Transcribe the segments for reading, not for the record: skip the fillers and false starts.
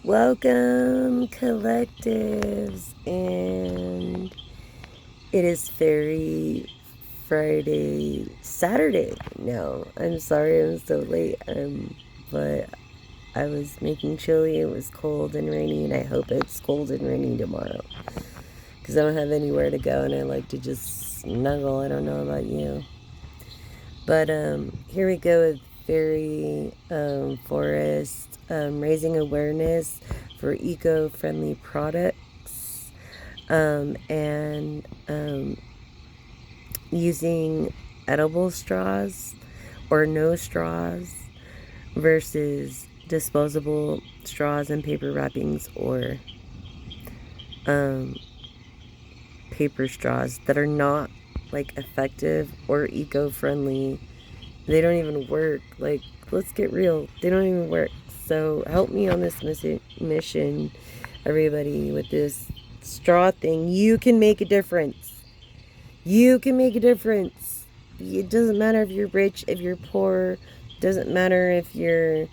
Welcome, collectives, and it is Fairy Saturday. No, I'm sorry I'm so late. But I was making chili. It was cold and rainy, and I hope it's cold and rainy tomorrow because I don't have anywhere to go, and I like to just snuggle. I don't know about you, but here we go with Fairy Forest, raising awareness for eco-friendly products, and using edible straws or no straws versus disposable straws and paper wrappings or um, paper straws that are not like effective or eco-friendly. They don't even work. Like, let's get real. They don't even work. So help me on this mission, everybody, with this straw thing. You can make a difference. You can make a difference. It doesn't matter if you're rich, if you're poor. Doesn't matter if you're...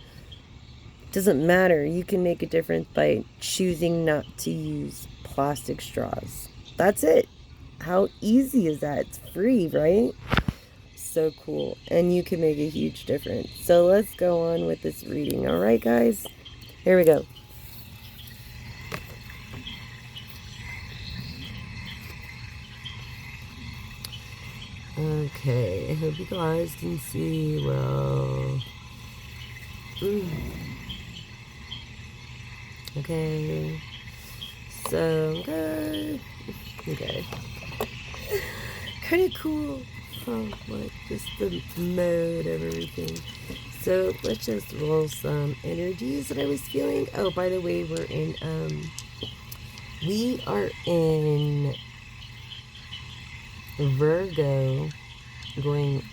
Doesn't matter. You can make a difference by choosing not to use plastic straws. That's it. How easy is that? It's free, right? So cool, and you can make a huge difference. So let's go on with this reading. All right, guys, here we go. Okay, I hope you guys can see well. Okay, so good. Okay, kind of cool. Like just the mode of everything. So let's just roll some energies that I was feeling. Oh, by the way, we are in Virgo, going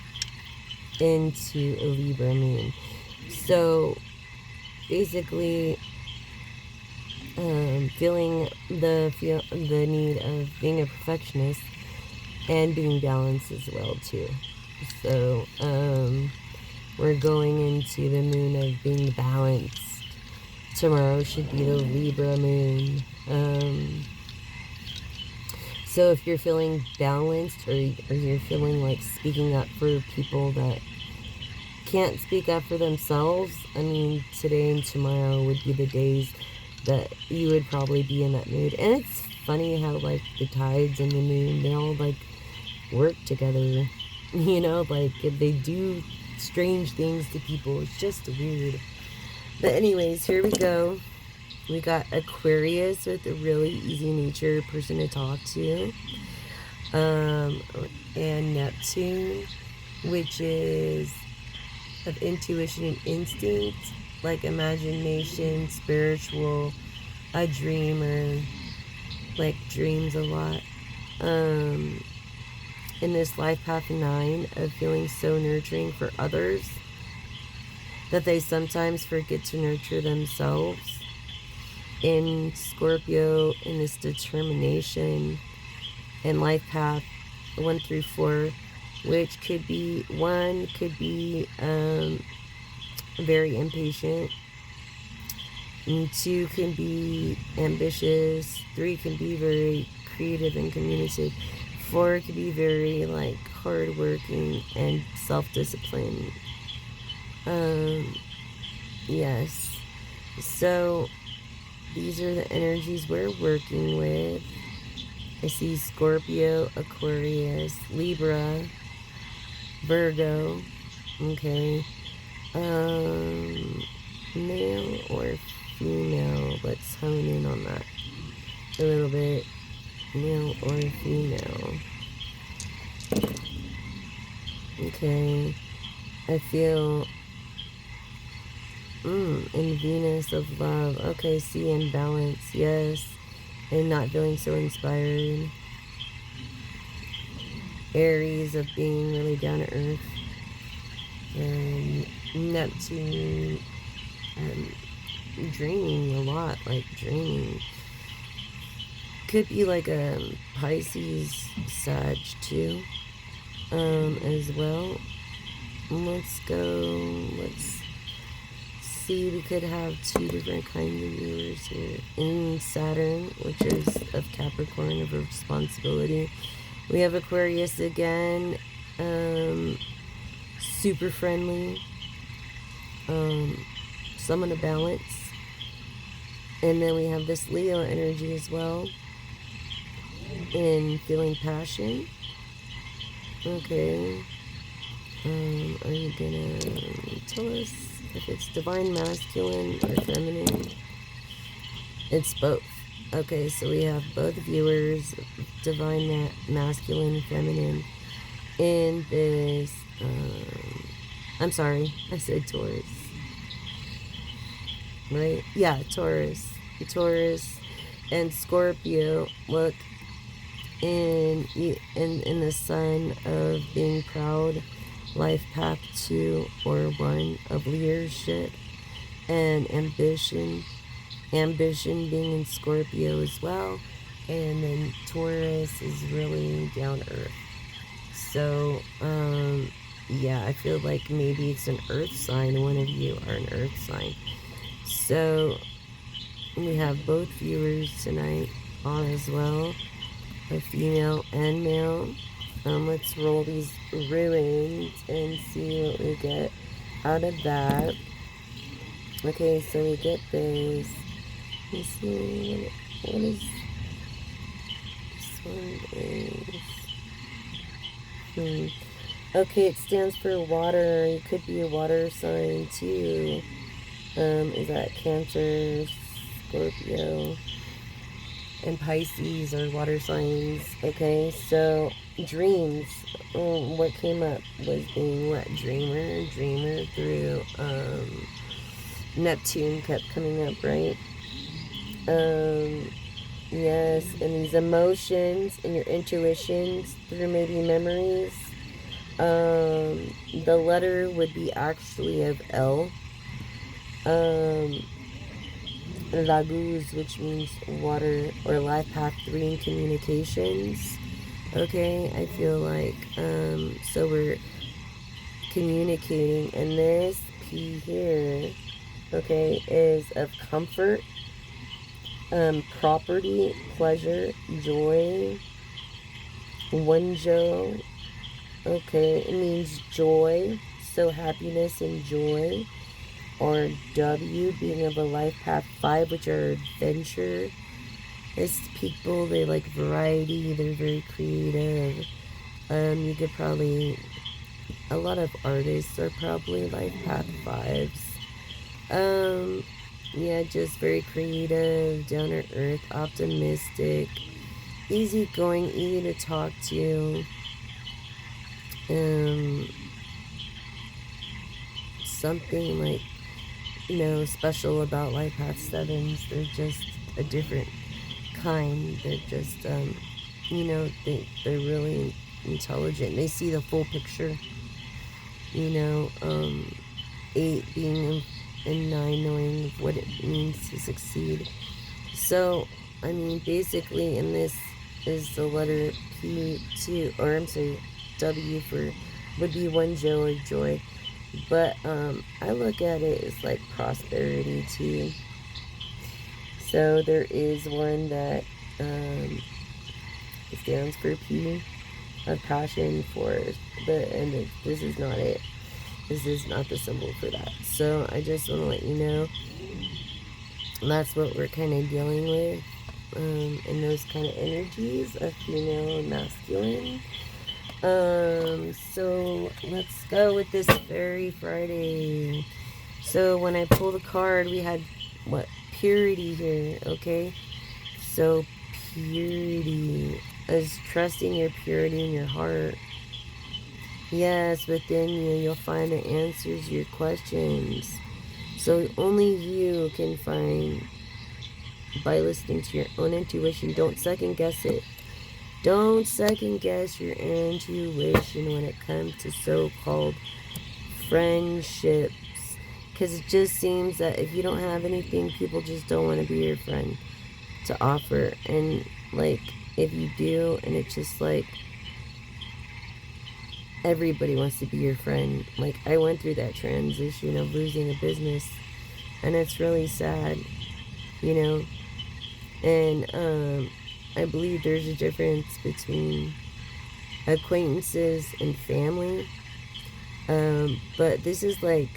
into a Libra moon. So basically, feeling the need of being a perfectionist and being balanced as well too. So we're going into the moon of being balanced. Tomorrow should be the Libra moon. So if you're feeling balanced, or you're feeling like speaking up for people that can't speak up for themselves, I mean, today and tomorrow would be the days that you would probably be in that mood. And it's funny how, like, the tides and the moon, they all, like, work together. You know, like, they do strange things to people. It's just weird. But anyways, here we go. We got Aquarius with a really easy nature person to talk to. And Neptune, which is of intuition and instinct, like imagination, spiritual, a dreamer, like dreams a lot. In this life path 9 of feeling so nurturing for others that they sometimes forget to nurture themselves. In Scorpio, in this determination, and life path 1 through 4, which could be very impatient, and 2 can be ambitious, 3 can be very creative and communicative, 4 can be very like hardworking and self-disciplined. Yes. So these are the energies we're working with. I see Scorpio, Aquarius, Libra, Virgo. Okay. Male or female? Let's hone in on that a little bit. Male or female? Okay. I feel in Venus of love. Okay, see, in balance, yes. And not feeling so inspired. Aries of being really down to earth. And Neptune, dreaming a lot, like dreaming. Could be like a Pisces Sag too, as well. Let's see we could have two different kinds of viewers here. In Saturn, which is of Capricorn, of responsibility. We have Aquarius again, super friendly, someone to balance. And then we have this Leo energy as well, in feeling passion. Okay. Are you gonna tell us if it's divine masculine or feminine? It's both. Okay, so we have both viewers, divine masculine, feminine, in this, I'm sorry, I said Taurus. Right? Yeah, Taurus. Taurus and Scorpio, look, in the sign of being proud, life path 2 or 1 of leadership and ambition being in Scorpio as well, and then Taurus is really down earth. So yeah, I feel like maybe it's an earth sign. One of you are an earth sign. So we have both viewers tonight on as well, a female and male. Let's roll these ruins and see what we get out of that. Okay, so we get this. Let's see, what is this one is? Okay, it stands for water. You could be a water sign too. Is that Cancer, Scorpio, and Pisces are water signs. Okay, so dreams. What came up was being what? Dreamer through Neptune kept coming up, right? Yes, and these emotions and your intuitions through maybe memories. The letter would be actually of L. Laguz, which means water, or life path 3 in communications. Okay, I feel like, so we're communicating, and this P here, okay, is of comfort, property, pleasure, joy, Wenjo, okay, it means joy, so happiness and joy. Or W being of a life path 5, which are adventure. It's people, they like variety, they're very creative. You could probably, a lot of artists are probably life path 5s. Yeah, just very creative, down to earth, optimistic, easygoing, easy to talk to. Something like, special about life path 7s. They're just a different kind. They're just, they're really intelligent. They see the full picture. 8 being and 9 knowing what it means to succeed. So, I mean, basically, in this is the letter P2, or I'm sorry, W for, would be Wenjo or joy. But I look at it as like prosperity too. So there is one that stands for P, of passion for, and this is not it. This is not the symbol for that. So I just want to let you know that's what we're kind of dealing with in those kind of energies of female and masculine. So let's go with this Fairy Friday. So when I pulled a card, we had what? Purity here, okay? So purity is trusting your purity in your heart. Yes, within you, you'll find the answers to your questions. So only you can find by listening to your own intuition. Don't second guess it. Don't second guess your intuition when it comes to so-called friendships. Because it just seems that if you don't have anything, people just don't want to be your friend to offer. And, like, if you do, and it's just like, everybody wants to be your friend. Like, I went through that transition of losing a business and it's really sad, you know. And I believe there's a difference between acquaintances and family. But this is like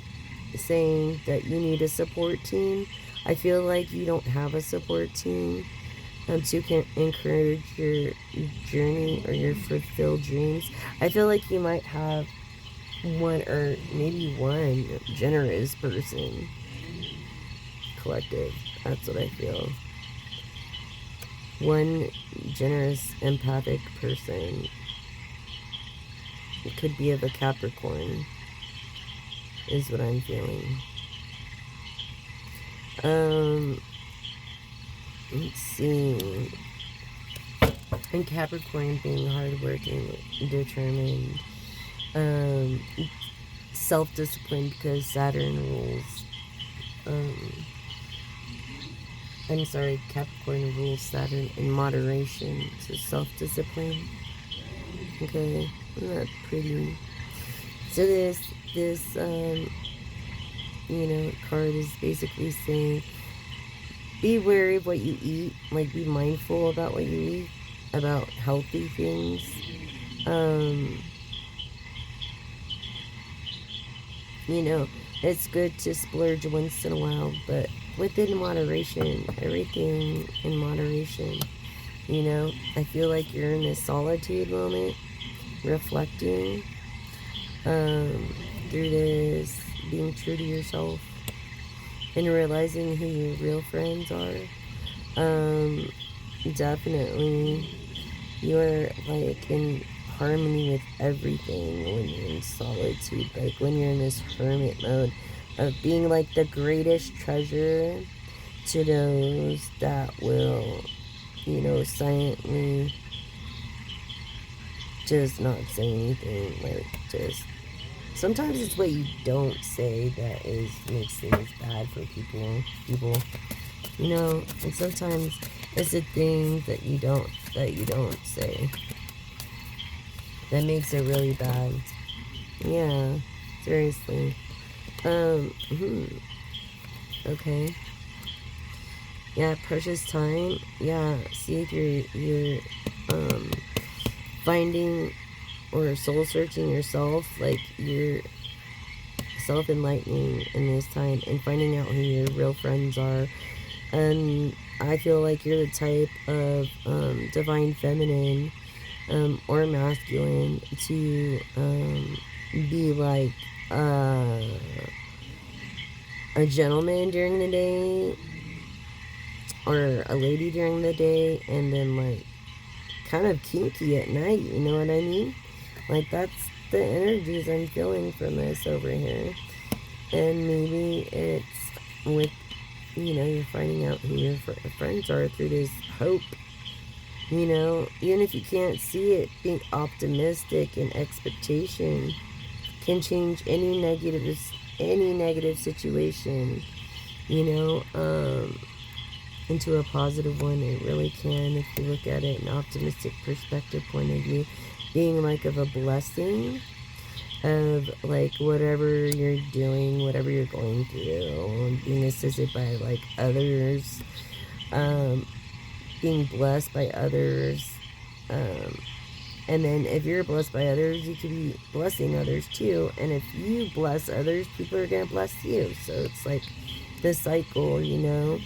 saying that you need a support team. I feel like you don't have a support team to can encourage your journey or your fulfilled dreams. I feel like you might have one or maybe one generous person collective. That's what I feel. One generous, empathic person. It could be of a Capricorn, is what I'm feeling. Let's see. And Capricorn being hardworking, determined, self-disciplined because Saturn rules. I'm sorry, Capricorn rules Saturn in moderation, so self-discipline. Okay, isn't that pretty? So this card is basically saying, be wary of what you eat, like be mindful about what you eat, about healthy things. It's good to splurge once in a while, but within moderation, everything in moderation. I feel like you're in this solitude moment, reflecting through this, being true to yourself, and realizing who your real friends are. Definitely, you're like in harmony with everything when you're in solitude, like when you're in this hermit mode of being like the greatest treasure to those that will, silently just not say anything, like just sometimes it's what you don't say that makes things bad for people, and sometimes it's the things that you don't say that makes it really bad. Yeah, seriously. Okay. Yeah, precious time. Yeah, see if you're finding or soul searching yourself, like you're self-enlightening in this time and finding out who your real friends are. And I feel like you're the type of divine feminine or masculine to be like a gentleman during the day or a lady during the day, and then like kind of kinky at night, you know what I mean? Like that's the energies I'm feeling from this over here. And maybe it's with, you're finding out who your friends are through this hope. Even if you can't see it, being optimistic and expectation can change any negative situation, into a positive one. It really can, if you look at it in an optimistic perspective point of view, being like of a blessing of like whatever you're doing, whatever you're going through, being assisted by like others, being blessed by others, and then if you're blessed by others, you could be blessing others too. And if you bless others, people are gonna bless you. So it's like the cycle, and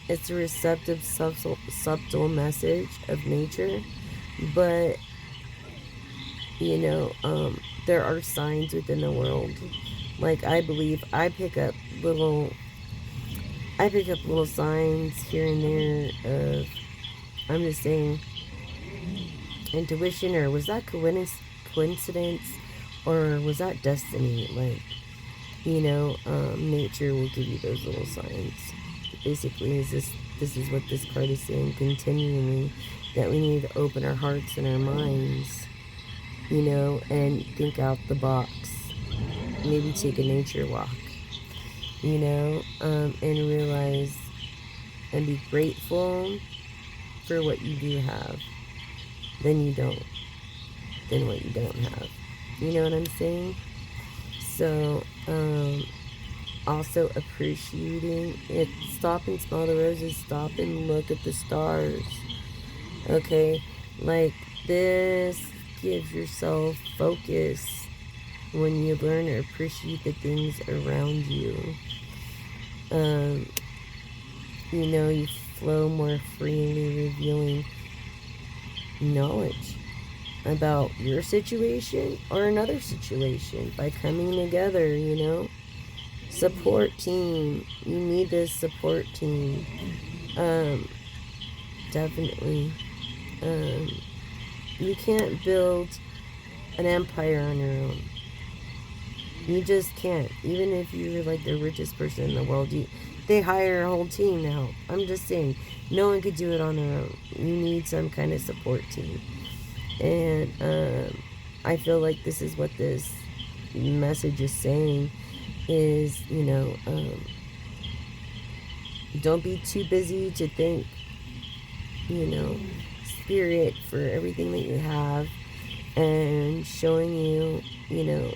it's a receptive, subtle message of nature, but there are signs within the world. Like I believe I pick up little signs here and there of, I'm just saying, intuition, or was that coincidence, or was that destiny? Like, nature will give you those little signs. Basically, this is what this card is saying continually, that we need to open our hearts and our minds, and think out the box. Maybe take a nature walk, and realize and be grateful for what you do have than what you don't have. You know what I'm saying? So, also appreciating it. Stop and smell the roses. Stop and look at the stars. Okay? Like, this gives yourself focus when you learn to appreciate the things around you. You know, you flow more freely, revealing knowledge about your situation or another situation by coming together, you know. Support team. You need this support team. Definitely. You can't build an empire on your own. You just can't. Even if you're like the richest person in the world, they hire a whole team to help. I'm just saying, no one could do it on their own. You need some kind of support team. And I feel like this is what this message is saying is, you know, don't be too busy to thank, you know, spirit for everything that you have and showing you, you know,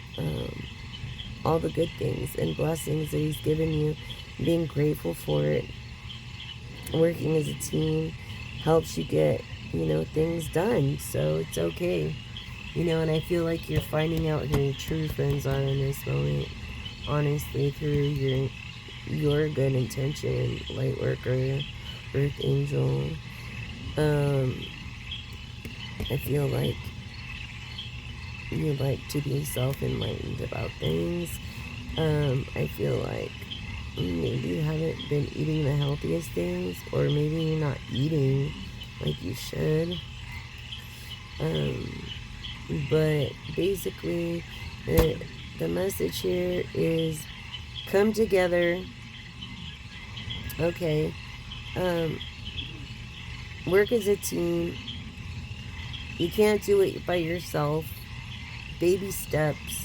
all the good things and blessings that he's given you, being grateful for it. Working as a team helps you get, you know, things done, so it's okay. You know, and I feel like you're finding out who your true friends are in this moment, honestly, through your good intention, light worker, earth angel. I feel like you like to be self-enlightened about things. I feel like maybe you haven't been eating the healthiest things, or maybe you're not eating like you should. But basically, the message here is come together. Okay. Work as a team. You can't do it by yourself. Baby steps.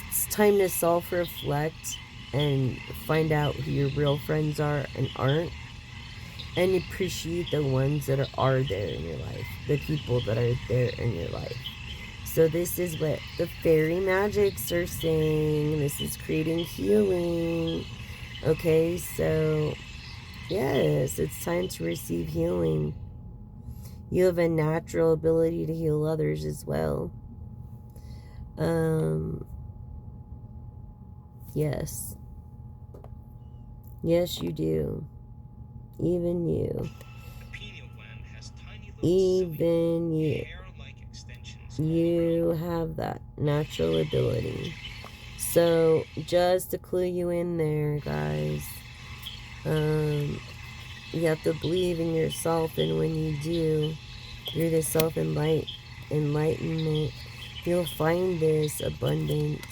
It's time to self-reflect and find out who your real friends are and aren't. And appreciate the ones that are there in your life. The people that are there in your life. So this is what the fairy magics are saying. This is creating healing. Okay, so yes, it's time to receive healing. You have a natural ability to heal others as well. Yes. Yes, you do. Even you. Even you. You have that natural ability. So, just to clue you in there, guys, you have to believe in yourself, and when you do, through the self-enlightenment, you'll find this abundance,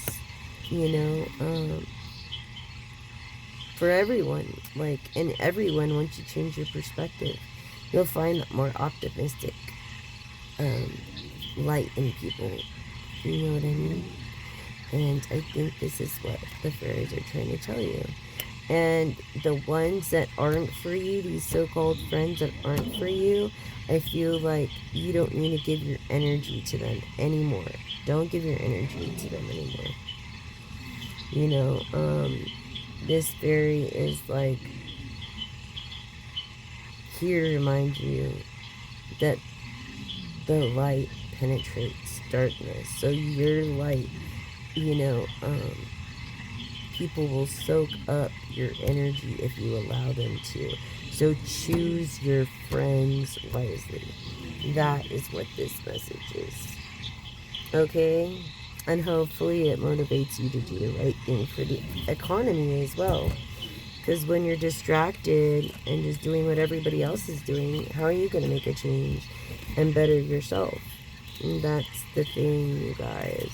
you know, for everyone. Like, and everyone, once you change your perspective, you'll find that more optimistic light in people. You know what I mean? And I think this is what the fairies are trying to tell you. And the ones that aren't for you, these so-called friends that aren't for you, I feel like you don't need to give your energy to them anymore. Don't give your energy to them anymore. You know, this fairy is like here to remind you that the light penetrates darkness. So your light, you know, people will soak up your energy if you allow them to. So choose your friends wisely. That is what this message is. Okay? And hopefully it motivates you to do the right thing for the economy as well. Because when you're distracted and just doing what everybody else is doing, how are you going to make a change and better yourself? And that's the thing, you guys.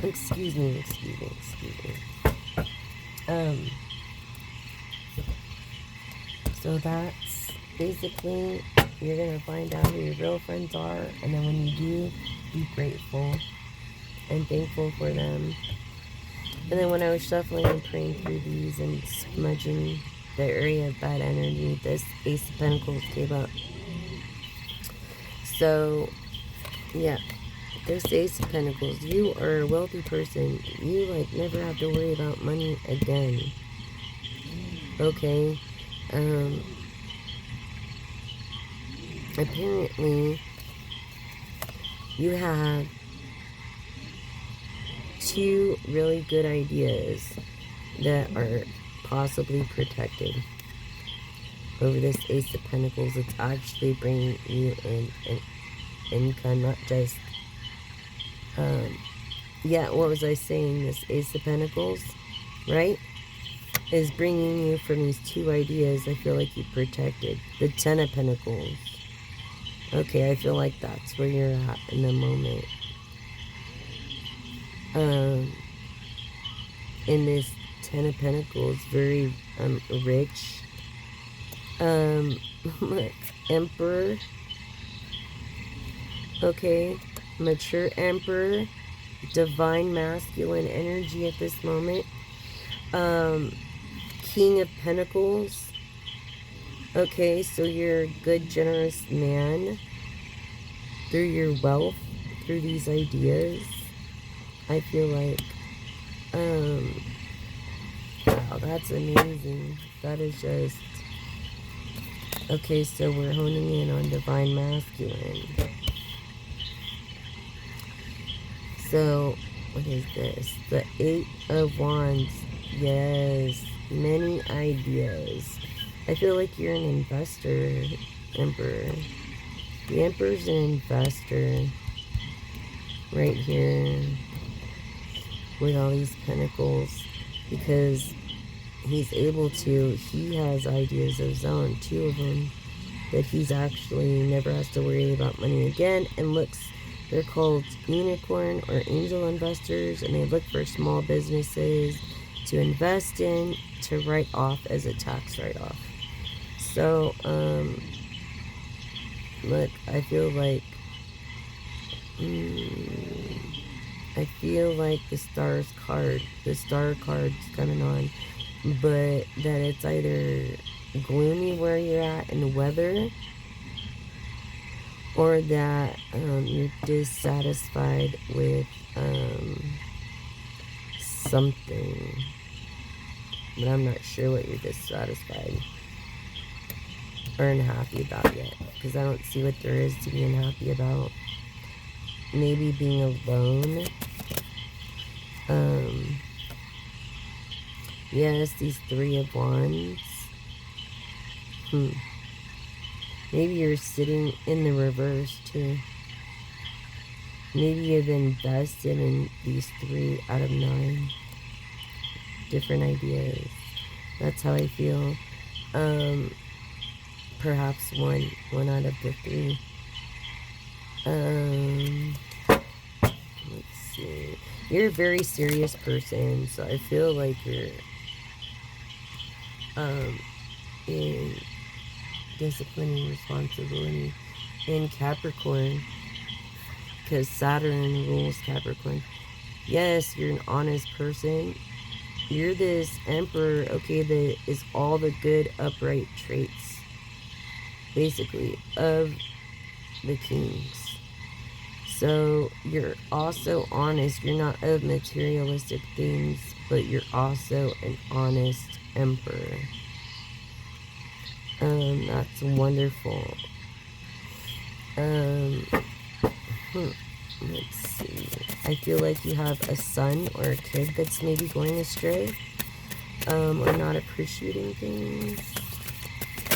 Excuse me. So that's basically, you're going to find out who your real friends are. And then when you do, be grateful and thankful for them. And then when I was shuffling and praying through these and smudging the area of bad energy, this Ace of Pentacles came up. So, yeah. This Ace of Pentacles, you are a wealthy person. You, like, never have to worry about money again. Okay? Apparently, you have two really good ideas that are possibly protected. Over this Ace of Pentacles, it's actually bringing you in an income, not just, yeah, what was I saying? This Ace of Pentacles, right, is bringing you from these two ideas. I feel like you protected. The Ten of Pentacles. Okay, I feel like that's where you're at in the moment. In this Ten of Pentacles, very rich. Look, Emperor. Okay, mature Emperor, divine masculine energy at this moment. King of Pentacles. Okay, so you're a good, generous man through your wealth, through these ideas. I feel like, wow, that's amazing. That is just, okay, so we're honing in on divine masculine. So, what is this? The Eight of Wands. Yes, many ideas. I feel like you're an investor, Emperor. The Emperor's an investor right here with all these pentacles, because he's able to, he has ideas of his own, two of them, that he's actually never has to worry about money again. And looks, they're called unicorn or angel investors, and they look for small businesses to invest in, to write off as a tax write-off. So, look, I feel like, I feel like the Star card's coming on, but that it's either gloomy where you're at in the weather, or that you're dissatisfied with something, but I'm not sure what you're dissatisfied or unhappy about yet, because I don't see what there is to be unhappy about. Maybe being alone. Yes, these Three of Wands. Maybe you're sitting in the reverse too. Maybe you've invested in these 3 out of 9 different ideas. That's how I feel. Perhaps one out of the 3. Let's see. You're a very serious person, so I feel like you're in discipline and responsibility in Capricorn, because Saturn rules Capricorn. Yes, you're an honest person. You're this Emperor, okay, that is all the good, upright traits, basically, of the kings. So you're also honest. You're not of materialistic things, but you're also an honest Emperor. That's wonderful. Let's see. I feel like you have a son or a kid that's maybe going astray, or not appreciating things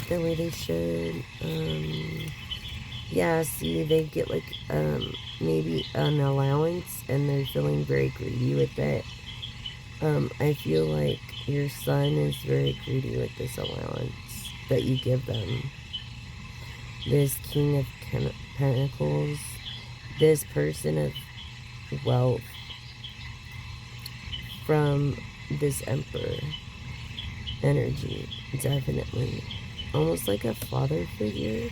the way they should. Yeah, see, they get like, maybe an allowance, and they're feeling very greedy with it. I feel like your son is very greedy with this allowance that you give them. This King of Pentacles, this person of wealth from this Emperor energy, definitely. Almost like a father figure.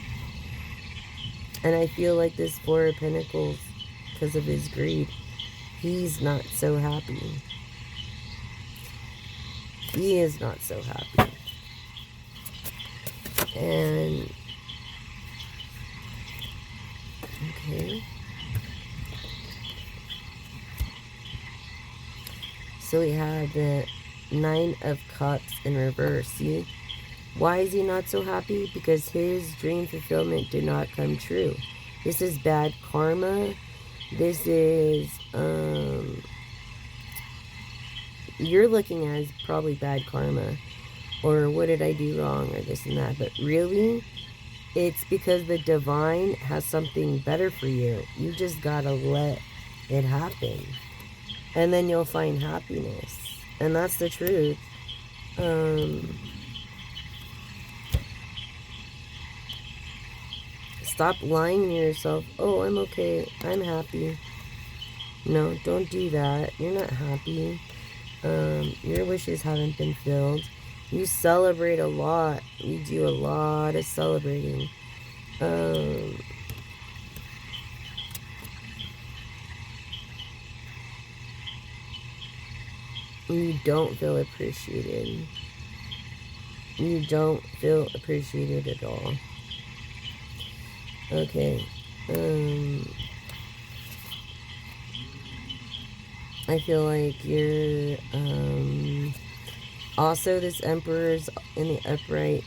And I feel like this Four of Pentacles, because of his greed, he's not so happy. He is not so happy. And, okay. So we have the Nine of Cups in reverse. See? Why is he not so happy? Because his dream fulfillment did not come true. This is bad karma. This is, you're looking at as probably bad karma. Or what did I do wrong? Or this and that. But really, it's because the divine has something better for you. You just gotta let it happen. And then you'll find happiness. And that's the truth. Stop lying to yourself. Oh, I'm okay. I'm happy. No, don't do that. You're not happy. Your wishes haven't been filled. You celebrate a lot. You do a lot of celebrating. You don't feel appreciated. You don't feel appreciated at all. Okay. I feel like you're, also this Emperor's in the upright,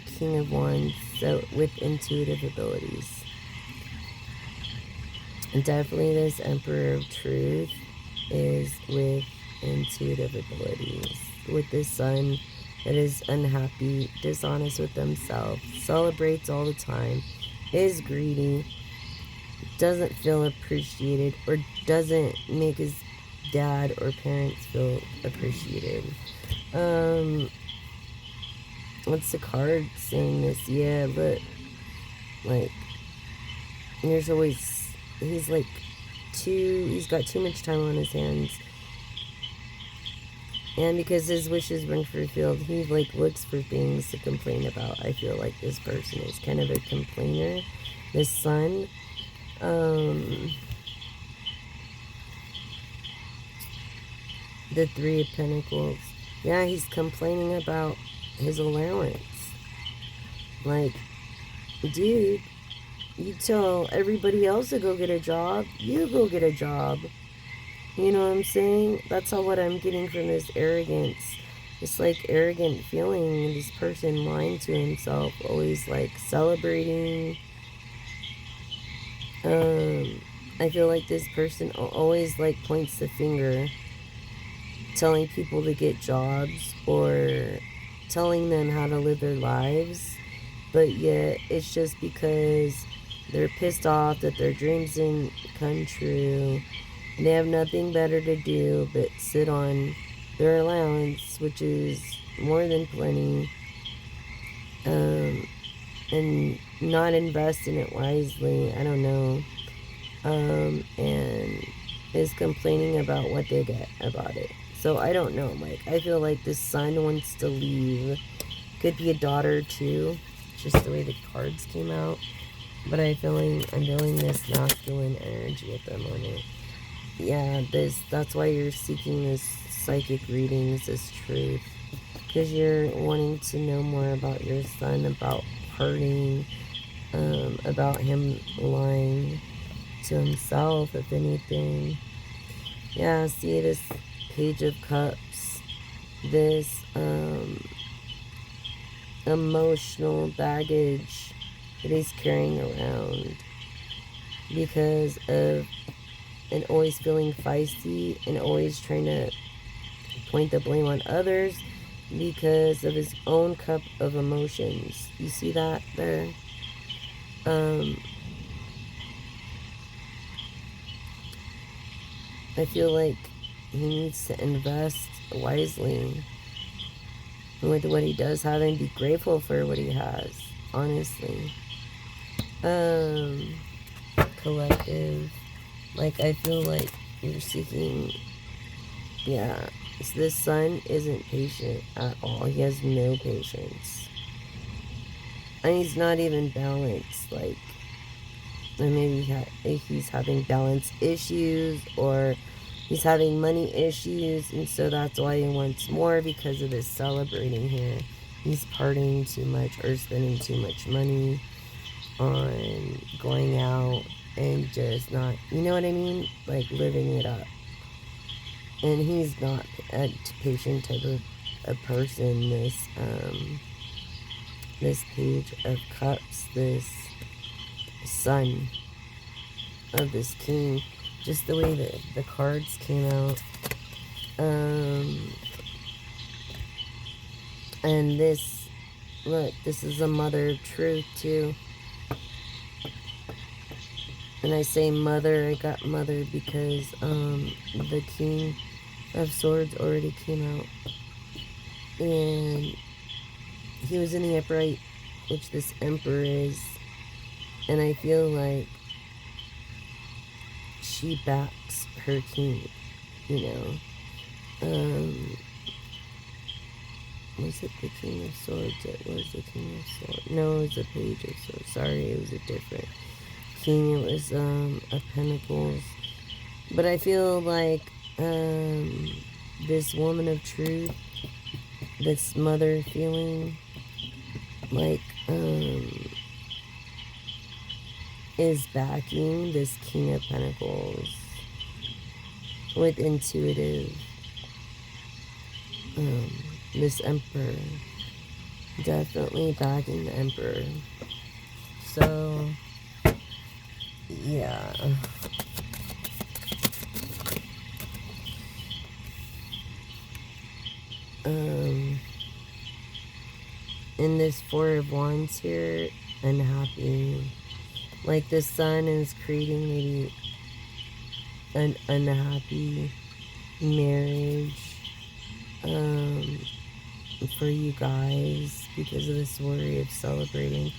King of Wands, so with intuitive abilities. And definitely this Emperor of Truth is with intuitive abilities. With this Sun that is unhappy, dishonest with themselves, celebrates all the time, is greedy, doesn't feel appreciated, or doesn't make his dad or parents feel appreciated. What's the card saying this? Yeah, look, like, there's always, he's got too much time on his hands. And because his wishes weren't fulfilled, he, looks for things to complain about. I feel like this person is kind of a complainer. This Sun, the Three of Pentacles. Yeah, he's complaining about his allowance. Like, dude, you tell everybody else to go get a job, you go get a job. You know what I'm saying? That's all what I'm getting from this arrogance. This, arrogant feeling, this person lying to himself, always, celebrating. I feel like this person always, points the finger, telling people to get jobs or telling them how to live their lives, but yet it's just because they're pissed off that their dreams didn't come true. They have nothing better to do but sit on their allowance, which is more than plenty, and not invest in it wisely. I don't know. And is complaining about what they get about it. So I don't know. I feel like this Sun wants to leave. Could be a daughter too, just the way the cards came out. But I'm feeling this masculine energy with them on it. Yeah, that's why you're seeking this psychic readings, this truth. Because you're wanting to know more about your Sun, about hurting, about him lying to himself, if anything. Yeah, see this Page of Cups, this emotional baggage that he's carrying around because of, and always feeling feisty and always trying to point the blame on others because of his own cup of emotions. You see that there? I feel like he needs to invest wisely with what he does have and be grateful for what he has, honestly. Collective. I feel like you're seeking, yeah, this Sun isn't patient at all. He has no patience. And he's not even balanced, or maybe he's having balance issues, or he's having money issues, and so that's why he wants more, because of his celebrating here. He's partying too much or spending too much money on going out and just not, you know what I mean? Living it up. And he's not a patient type of a person. This Page of Cups, this Son of this King, just the way that the cards came out. And this, look, this is a Mother of Truth too. And I say mother, I got mother because the King of Swords already came out. And he was in the upright, which this Emperor is. And I feel like she backs her king, you know. Was it the King of Swords? It was the King of Swords. No, it was the Page of Swords. Sorry, it was a different king. It was a Pentacles. But I feel like this woman of truth, this mother feeling, like is backing this King of Pentacles with intuitive. This Emperor, definitely backing the Emperor. So yeah. In this Four of Wands here, unhappy. Like the Sun is creating maybe an unhappy marriage for you guys because of this worry of celebrating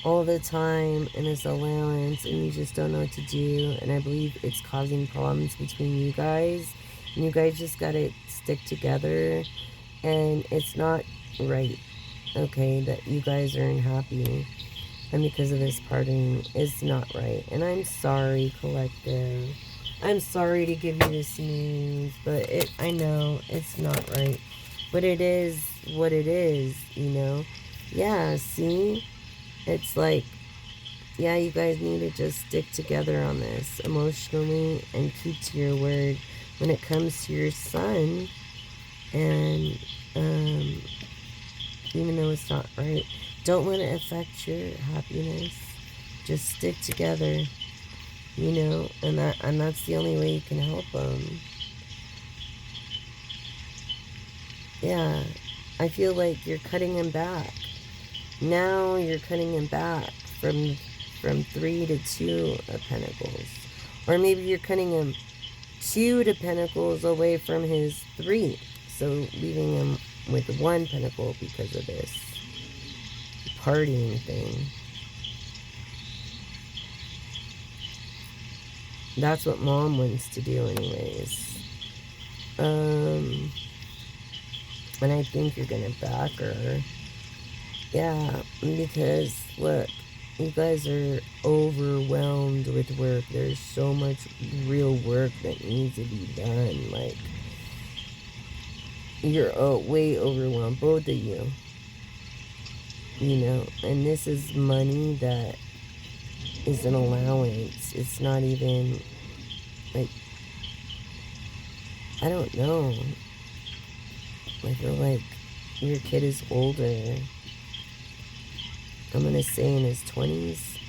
all the time and this allowance, and you just don't know what to do. And I believe it's causing problems between you guys, and you guys just gotta stick together. And it's not right, okay, that you guys are unhappy, and because of this parting is not right. And I'm sorry, collective. I'm sorry to give you this news, but I know it's not right. But it is what it is, you know? Yeah, see? It's like, yeah, you guys need to just stick together on this emotionally and keep to your word when it comes to your son. And even though it's not right, don't let it affect your happiness. Just stick together, you know, and that's the only way you can help them. Yeah, I feel like you're cutting him back. Now you're cutting him back from 3 to 2 of Pentacles. Or maybe you're cutting him 2 to Pentacles away from his 3. So leaving him with 1 Pentacle because of this partying thing. That's what Mom wants to do anyways. And I think you're gonna back her. Yeah, because look, you guys are overwhelmed with work. There's so much real work that needs to be done. Like, you're way overwhelmed, both of you. You know, and this is money that is an allowance. It's not even, like, I don't know. I feel like your kid is older. I'm going to say in his 20s.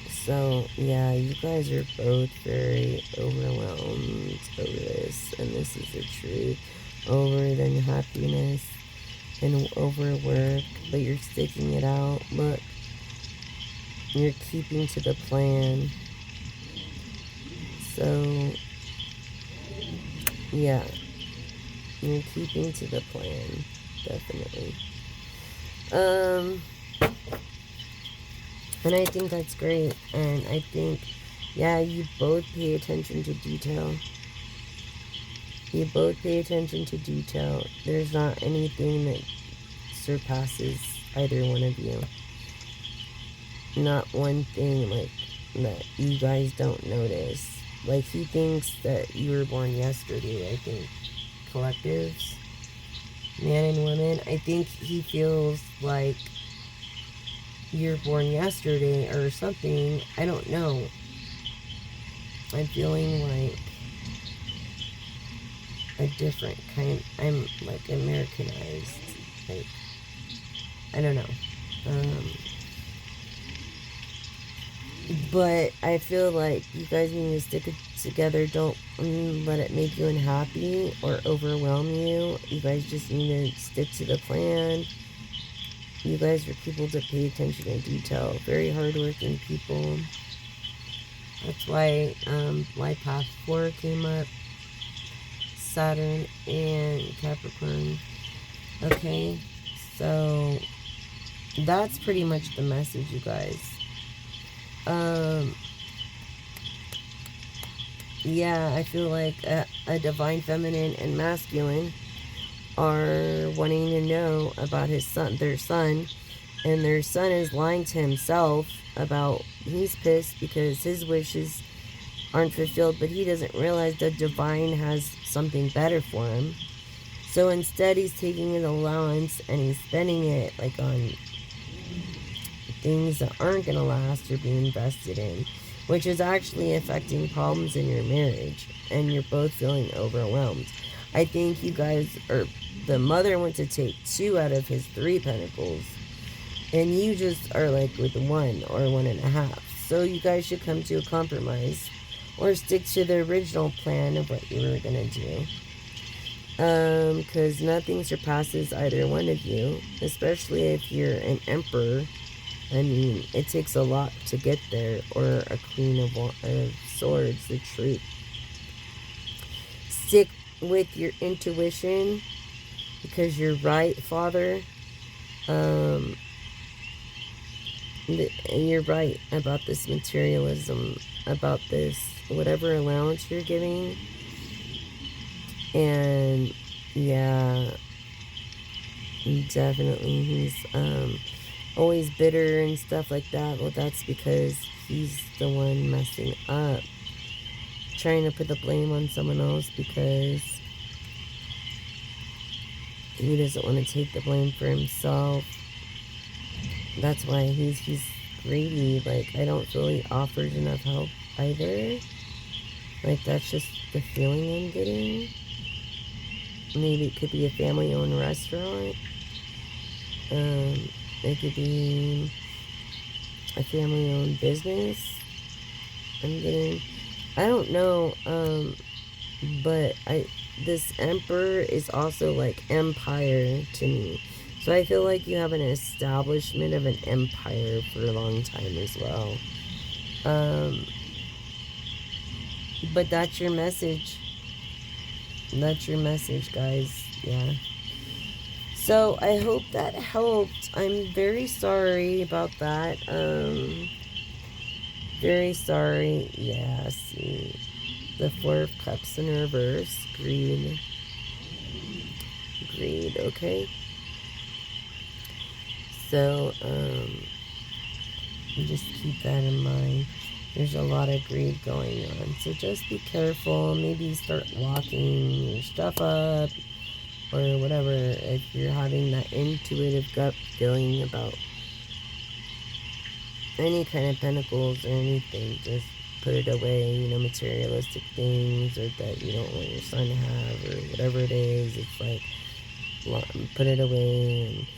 So, yeah, you guys are both very overwhelmed over this. And this is the truth. Over the unhappiness and over work. But you're sticking it out. Look. You're keeping to the plan. So, yeah. You're keeping to the plan. Definitely. And I think that's great. And I think, yeah, you both pay attention to detail. You both pay attention to detail. There's not anything that surpasses either one of you. Not one thing, like, that you guys don't notice. Like, he thinks that you were born yesterday, I think. Collectives. Man and woman. I think he feels like you're born yesterday or something. I don't know. I'm feeling like a different kind. I'm like Americanized. Like, I don't know. Um, but I feel like you guys need to stick it together. Don't let it make you unhappy or overwhelm you. You guys just need to stick to the plan. You guys are people to pay attention to detail. Very hardworking people. That's why Life Path 4 came up. Saturn and Capricorn. Okay, so that's pretty much the message, you guys. Yeah, I feel like a divine feminine and masculine are wanting to know about their son, and their son is lying to himself about he's pissed because his wishes aren't fulfilled, but he doesn't realize the divine has something better for him. So instead, he's taking an allowance and he's spending it like on things that aren't going to last or be invested in, which is actually affecting problems in your marriage, and you're both feeling overwhelmed. I think you guys are, the mother wants to take 2 out of his 3 pentacles, and you just are like with 1 or 1.5. So you guys should come to a compromise or stick to the original plan of what you were going to do. Because nothing surpasses either one of you, especially if you're an emperor. I mean, it takes a lot to get there, or a queen of swords, the truth. Stick with your intuition, because you're right, Father. You're right about this materialism, about this whatever allowance you're giving. And yeah, definitely he's always bitter and stuff like that. Well, that's because he's the one messing up, trying to put the blame on someone else because he doesn't want to take the blame for himself. That's why he's greedy. Like, I don't feel he offers enough help either. Like, that's just the feeling I'm getting. Maybe it could be a family-owned restaurant. It could be a family-owned business. I don't know, but this emperor is also like empire to me. So I feel like you have an establishment of an empire for a long time as well. But that's your message. That's your message, guys. Yeah. So I hope that helped. I'm very sorry about that. Very sorry. Yeah, see. The 4 of Cups in reverse. Greed. Greed, okay? So, just keep that in mind. There's a lot of greed going on. So just be careful. Maybe start locking your stuff up or whatever. If you're having that intuitive gut feeling about any kind of pentacles or anything, just put it away. You know, materialistic things or that you don't want your son to have or whatever it is. It's like, put it away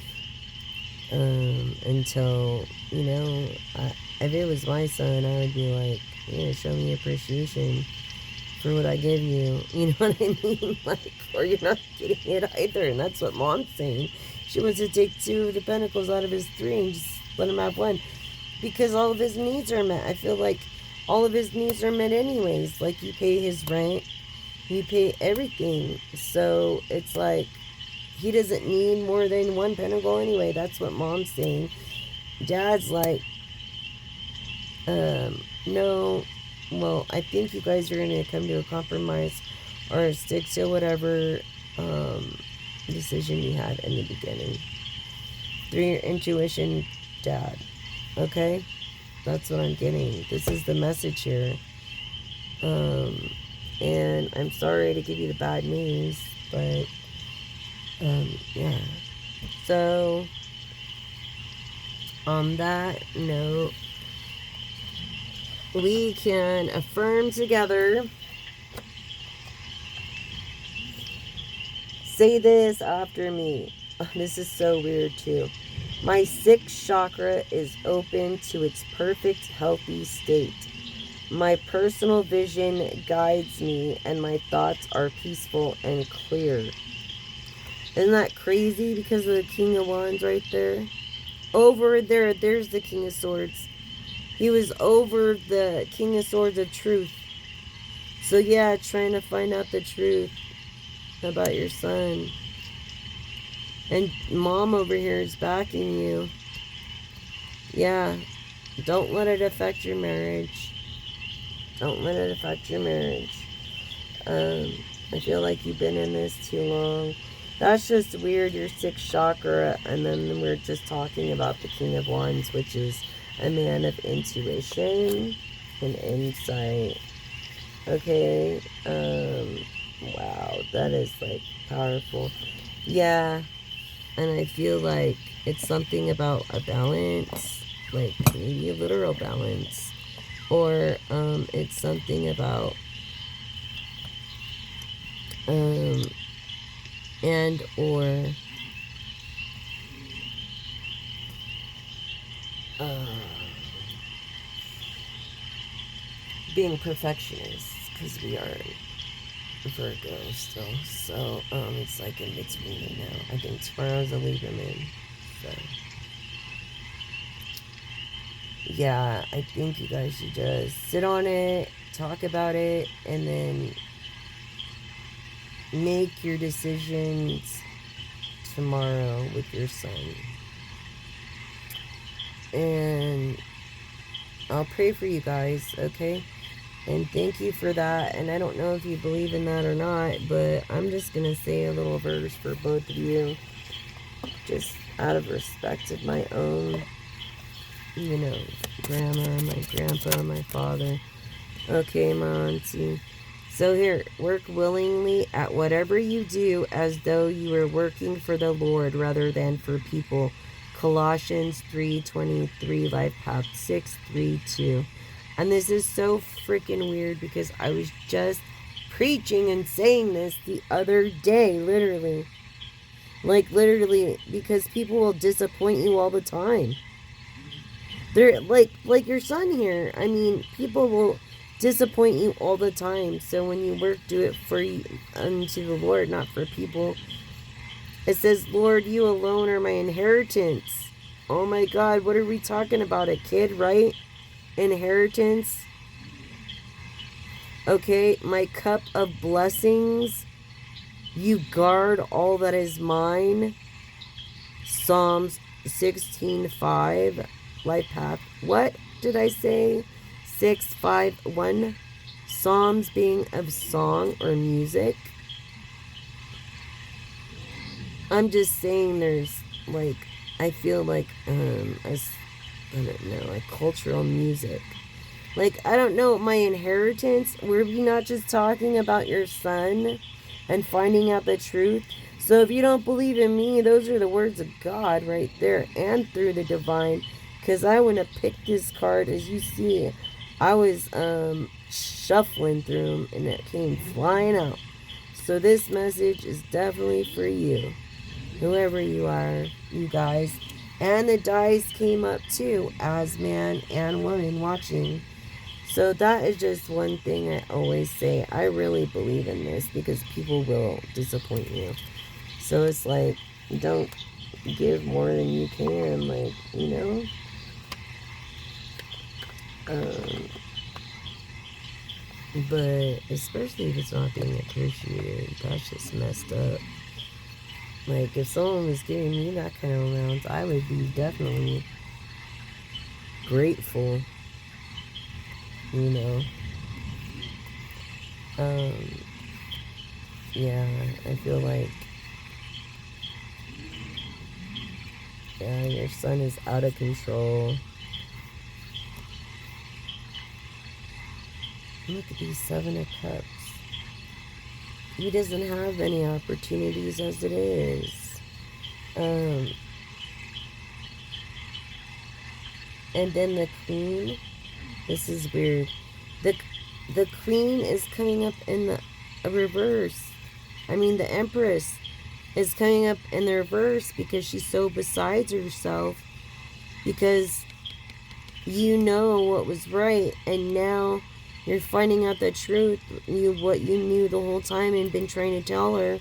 until, you know, if it was my son, I would be like, yeah, show me appreciation for what I give you. You know what I mean? Like, or you're not getting it either. And that's what Mom's saying. She wants to take 2 of the pentacles out of his 3 and just let him have 1. Because all of his needs are met. I feel like all of his needs are met anyways. Like, you pay his rent. You pay everything. So, it's like, he doesn't need more than 1 pentacle anyway. That's what Mom's saying. Dad's like, no, well, I think you guys are going to come to a compromise or stick to whatever decision you had in the beginning. Through your intuition, Dad. Okay? That's what I'm getting. This is the message here. And I'm sorry to give you the bad news, but, yeah. So, on that note, we can affirm together. Say this after me. Oh, this is so weird too. My sixth chakra is open to its perfect healthy state. My personal vision guides me and my thoughts are peaceful and clear. Isn't that crazy because of the King of Wands right there? Over there, there's the King of Swords. He was over the King of Swords of truth. So yeah, trying to find out the truth about your son. And mom over here is backing you. Yeah, don't let it affect your marriage. Don't let it affect your marriage. I feel like you've been in this too long. That's just weird, your sixth chakra. And then we're just talking about the King of Wands, which is a man of intuition and insight. Okay. Wow, that is like powerful. Yeah. And I feel like it's something about a balance, like maybe a literal balance. Or it's something about and or being perfectionists, because we are Virgo still, so it's like in between right now. I think tomorrow's a Libra moon, so yeah, I think you guys should just sit on it, talk about it, and then make your decisions tomorrow with your son. And I'll pray for you guys, okay? And thank you for that. And I don't know if you believe in that or not, but I'm just going to say a little verse for both of you, just out of respect of my own, you know, grandma, my grandpa, my father. Okay, my auntie. So here, work willingly at whatever you do as though you were working for the Lord rather than for people. Colossians 3:23, Life Path 6:3-2. And this is so freaking weird because I was just preaching and saying this the other day, literally. Like, literally, because people will disappoint you all the time. They're like your son here. I mean, people will disappoint you all the time. So when you work, do it for you, unto the Lord, not for people. It says, Lord, you alone are my inheritance. Oh my God, what are we talking about? A kid, right? Inheritance. Okay, my cup of blessings. You guard all that is mine. Psalms 16:5. Life path. What did I say? 6:5:1. Psalms being of song or music. I'm just saying there's like, I feel like I don't know, like cultural music. Like, I don't know, my inheritance, were we not just talking about your son and finding out the truth? So if you don't believe in me, those are the words of God right there and through the divine. Because I wouldn't have picked this card. As you see, I was shuffling through them and it came flying out. So this message is definitely for you. Whoever you are, you guys. And the dice came up too, as man and woman watching. So that is just one thing I always say. I really believe in this because people will disappoint you. So it's like, don't give more than you can, like, you know? But especially if it's not being appreciated, that's just messed up. Like, if someone was giving me that kind of allowance, I would be definitely grateful, you know? Yeah, I feel like, yeah, your son is out of control. Look at these 7 of Cups. He doesn't have any opportunities as it is. And then the Queen. This is weird. The the queen is coming up in the reverse. I mean, the empress is coming up in the reverse because she's so besides herself, because you know what was right, and now you're finding out the truth, what you knew the whole time and been trying to tell her.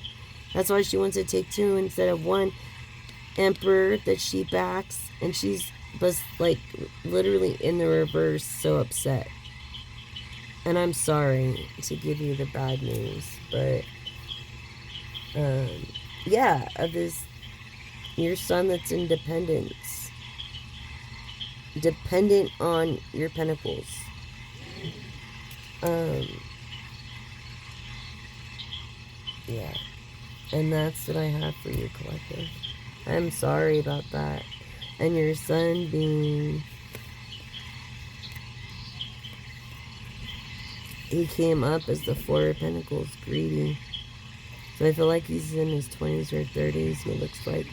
That's why she wants to take two instead of one emperor that she backs, and she's like literally in the reverse, so upset. And I'm sorry to give you the bad news, but yeah, of this, your son that's independence, dependent on your pentacles. Yeah, and that's what I have for you, collective. I'm sorry about that. And your son being, he came up as the Four of Pentacles, greedy. So I feel like he's in his 20s or 30s, he looks like.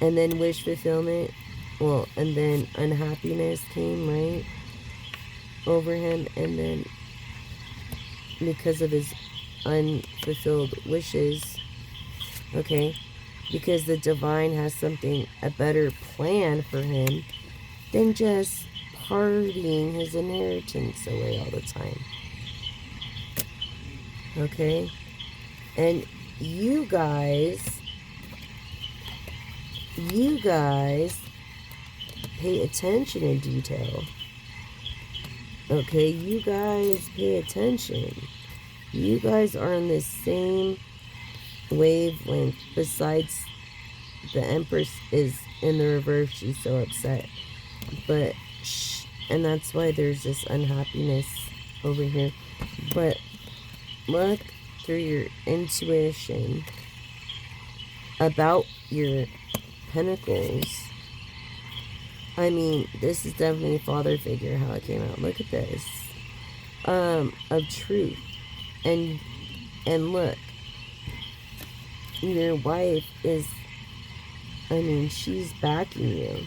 And then wish fulfillment, well, and then unhappiness came, right, over him. And then because of his unfulfilled wishes, okay, because the divine has something, a better plan for him than just partying his inheritance away all the time. Okay? And you guys pay attention in detail. Okay? You guys pay attention. You guys are on the same wavelength. Besides, the Empress is in the reverse. She's so upset. But, and that's why there's this unhappiness over here. But look through your intuition about your pentacles. I mean, this is definitely a father figure, how it came out. Look at this. Of truth. And look, your wife is, I mean, she's backing you.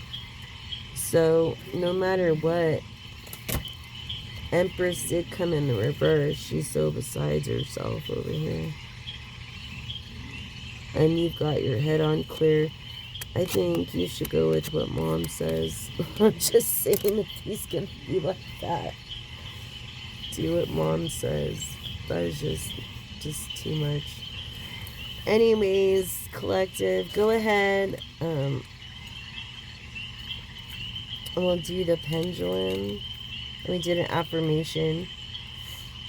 So, no matter what, Empress did come in the reverse. She's so besides herself over here. And you've got your head on clear. I think you should go with what Mom says. I'm just saying, if he's going to be like that, do what Mom says. That is just too much. Anyways, collective, go ahead. We'll do the pendulum. We did an affirmation.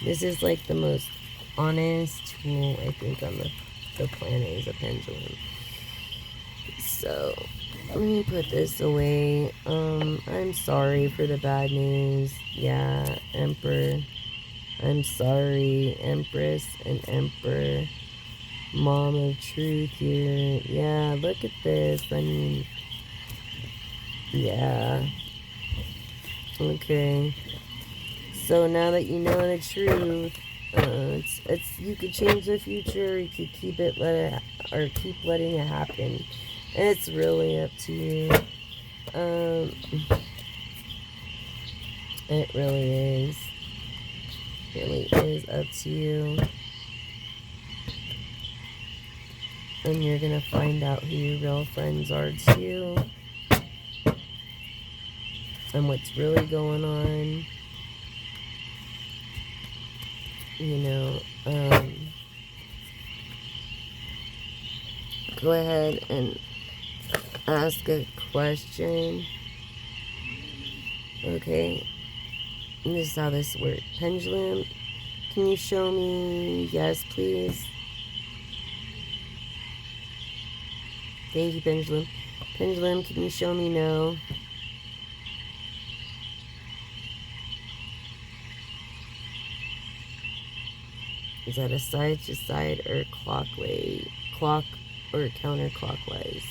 This is like the most honest tool, I think, on the planet, is a pendulum. So, let me put this away. I'm sorry for the bad news. Yeah, Emperor. I'm sorry, Empress and Emperor. Mom of truth here. Yeah, look at this. I mean, yeah. Okay. So now that you know the truth, it's you could change the future, you could keep letting it happen. It's really up to you. It really is. Really is up to you. And you're gonna find out who your real friends are too. And what's really going on. You know, go ahead and ask a question. Okay. And this is how this works. Pendulum, can you show me yes, please? Thank you, Pendulum. Pendulum, can you show me no? Is that a side to side or clock or counterclockwise?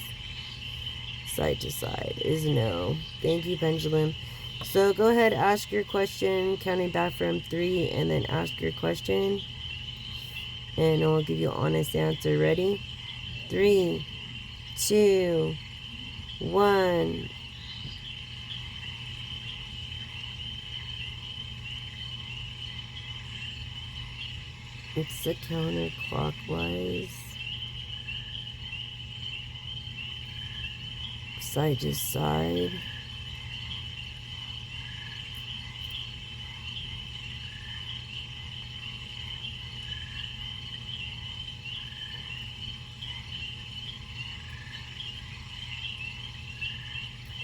Side to side is no. Thank you, Pendulum. So go ahead, ask your question, counting back from 3, and then ask your question. And I'll give you an honest answer. Ready? 3, 2, 1. It's the counterclockwise. Side to side.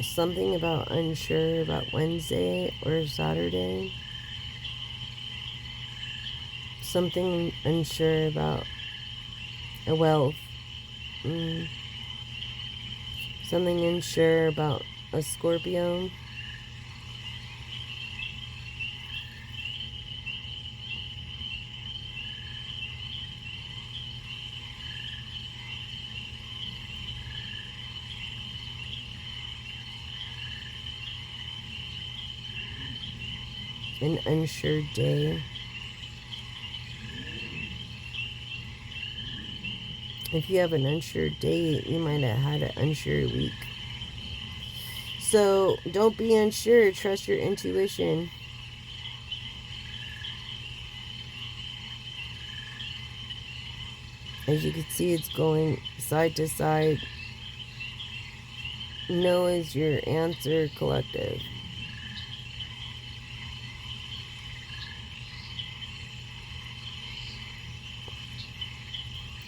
Something about unsure about Wednesday or Saturday. Something unsure about wealth. Something unsure about a Scorpio. An unsure day. If you have an unsure day, you might have had an unsure week. So don't be unsure. Trust your intuition. As you can see, it's going side to side. No is your answer, collective.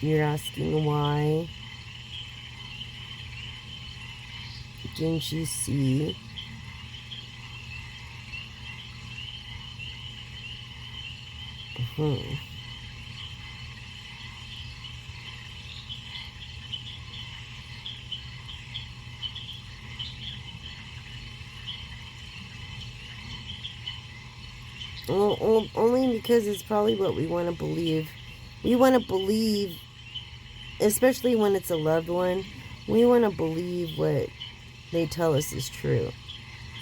You're asking why. Didn't you see? Well, only because it's probably what we want to believe. We want to believe, especially when it's a loved one, we want to believe what they tell us is true.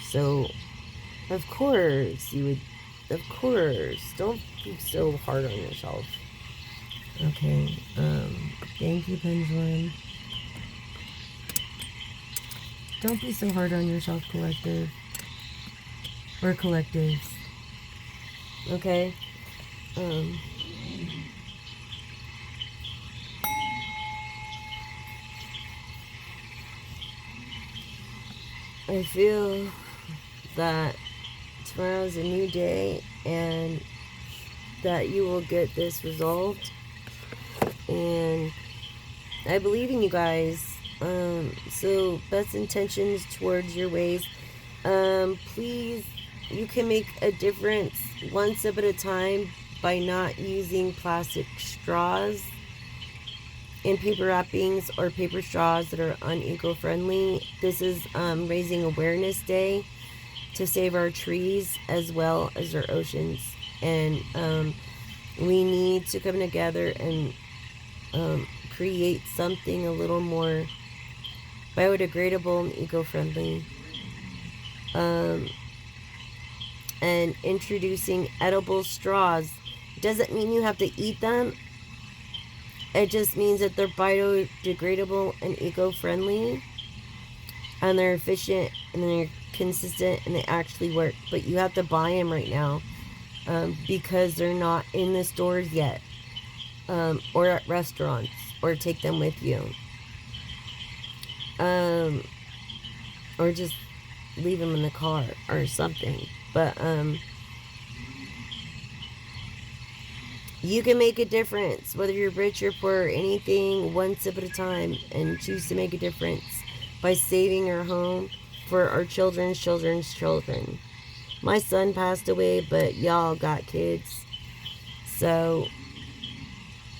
So, of course, you would, of course, don't be so hard on yourself. Okay, thank you, Pendulum. Don't be so hard on yourself, collective. Or collectives. Okay? I feel that tomorrow's a new day and that you will get this resolved. And I believe in you guys. So best intentions towards your ways. Please, you can make a difference one sip at a time by not using plastic straws in paper wrappings or paper straws that are uneco-friendly. This is Raising Awareness Day to save our trees as well as our oceans. And we need to come together and create something a little more biodegradable and eco-friendly. And introducing edible straws doesn't mean you have to eat them. It just means that they're biodegradable and eco-friendly, and they're efficient, and they're consistent, and they actually work. But you have to buy them right now because they're not in the stores yet, or at restaurants, or take them with you, or just leave them in the car or something. But you can make a difference, whether you're rich or poor, anything, one sip at a time, and choose to make a difference by saving our home for our children's children's children. My son passed away, but y'all got kids. So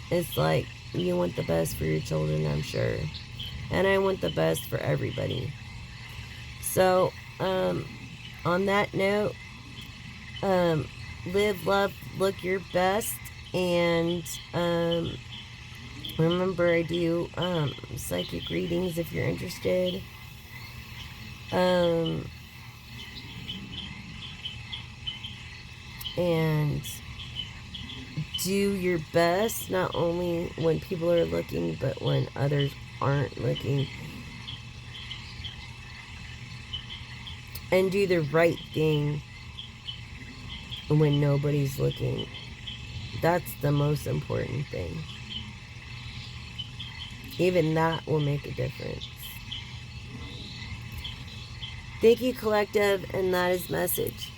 it's like you want the best for your children, I'm sure. And I want the best for everybody. So, on that note, live, love, look your best. And remember, I do psychic readings if you're interested. And do your best, not only when people are looking, but when others aren't looking. And do the right thing when nobody's looking. That's the most important thing. Even that will make a difference. Thank you, collective, and that is message.